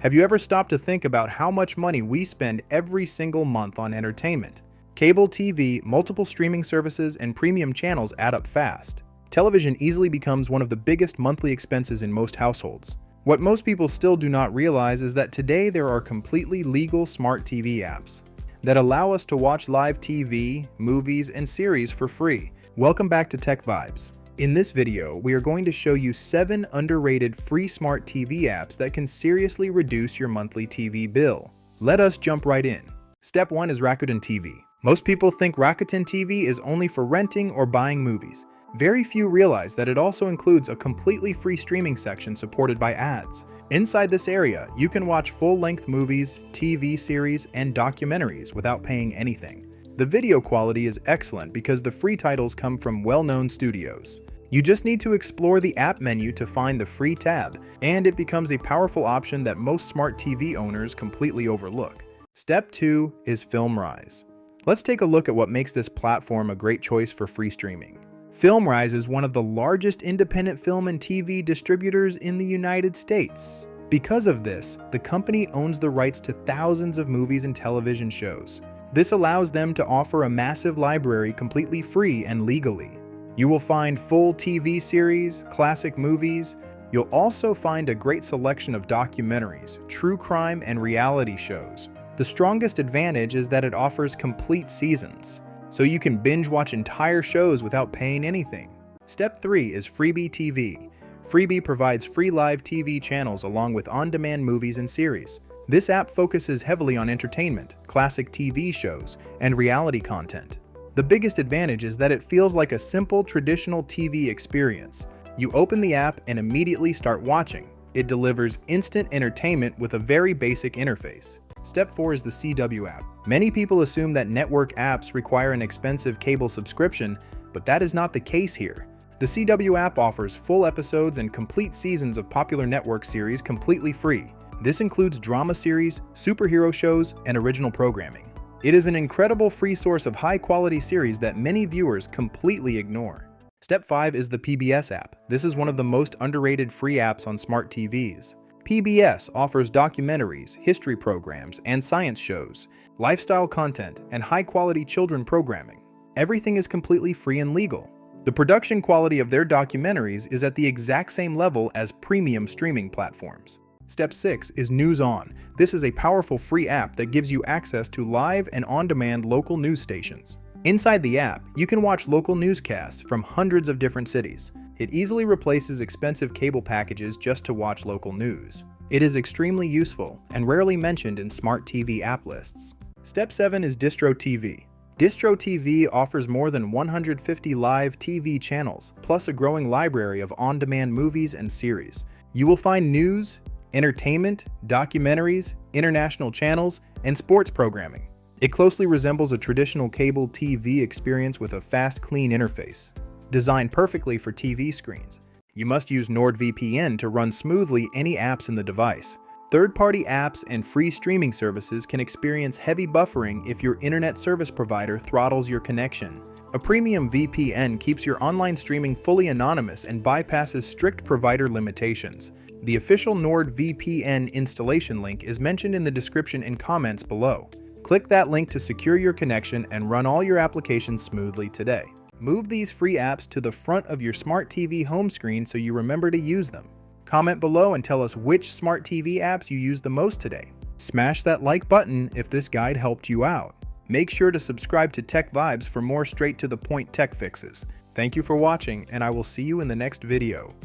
Have you ever stopped to think about how much money we spend every single month on entertainment? Cable TV, multiple streaming services, and premium channels add up fast. Television easily becomes one of the biggest monthly expenses in most households. What most people still do not realize is that today there are completely legal smart TV apps that allow us to watch live TV, movies, and series for free. Welcome back to TechVibes. In this video, we are going to show you 7 underrated free smart TV apps that can seriously reduce your monthly TV bill. Let us jump right in. Step 1 is Rakuten TV. Most people think Rakuten TV is only for renting or buying movies. Very few realize that it also includes a completely free streaming section supported by ads. Inside this area, you can watch full-length movies, TV series, and documentaries without paying anything. The video quality is excellent because the free titles come from well-known studios. You just need to explore the app menu to find the free tab, and it becomes a powerful option that most smart TV owners completely overlook. Step 2 is FilmRise. Let's take a look at what makes this platform a great choice for free streaming. FilmRise is one of the largest independent film and TV distributors in the United States. Because of this, the company owns the rights to thousands of movies and television shows. This allows them to offer a massive library completely free and legally. You will find full TV series, classic movies. You'll also find a great selection of documentaries, true crime, and reality shows. The strongest advantage is that it offers complete seasons, so you can binge watch entire shows without paying anything. Step 3 is Freebie TV. Freebie provides free live TV channels along with on-demand movies and series. This app focuses heavily on entertainment, classic TV shows, and reality content. The biggest advantage is that it feels like a simple, traditional TV experience. You open the app and immediately start watching. It delivers instant entertainment with a very basic interface. Step 4 is the CW app. Many people assume that network apps require an expensive cable subscription, but that is not the case here. The CW app offers full episodes and complete seasons of popular network series completely free. This includes drama series, superhero shows, and original programming. It is an incredible free source of high-quality series that many viewers completely ignore. Step 5 is the PBS app. This is one of the most underrated free apps on smart TVs. PBS offers documentaries, history programs, and science shows, lifestyle content, and high-quality children programming. Everything is completely free and legal. The production quality of their documentaries is at the exact same level as premium streaming platforms. Step 6 is News On. This is a powerful free app that gives you access to live and on-demand local news stations. Inside the app, you can watch local newscasts from hundreds of different cities. It easily replaces expensive cable packages just to watch local news. It is extremely useful and rarely mentioned in smart TV app lists. Step 7 is Distro TV. Distro TV offers more than 150 live TV channels, plus a growing library of on-demand movies and series. You will find news, entertainment, documentaries, international channels, and sports programming. It closely resembles a traditional cable TV experience with a fast, clean interface. Designed perfectly for TV screens. You must use NordVPN to run smoothly any apps in the device. Third-party apps and free streaming services can experience heavy buffering if your internet service provider throttles your connection. A premium VPN keeps your online streaming fully anonymous and bypasses strict provider limitations. The official NordVPN installation link is mentioned in the description and comments below. Click that link to secure your connection and run all your applications smoothly today. Move these free apps to the front of your smart TV home screen so you remember to use them. Comment below and tell us which smart TV apps you use the most today. Smash that like button if this guide helped you out. Make sure to subscribe to TechVibes for more straight-to-the-point tech fixes. Thank you for watching, and I will see you in the next video.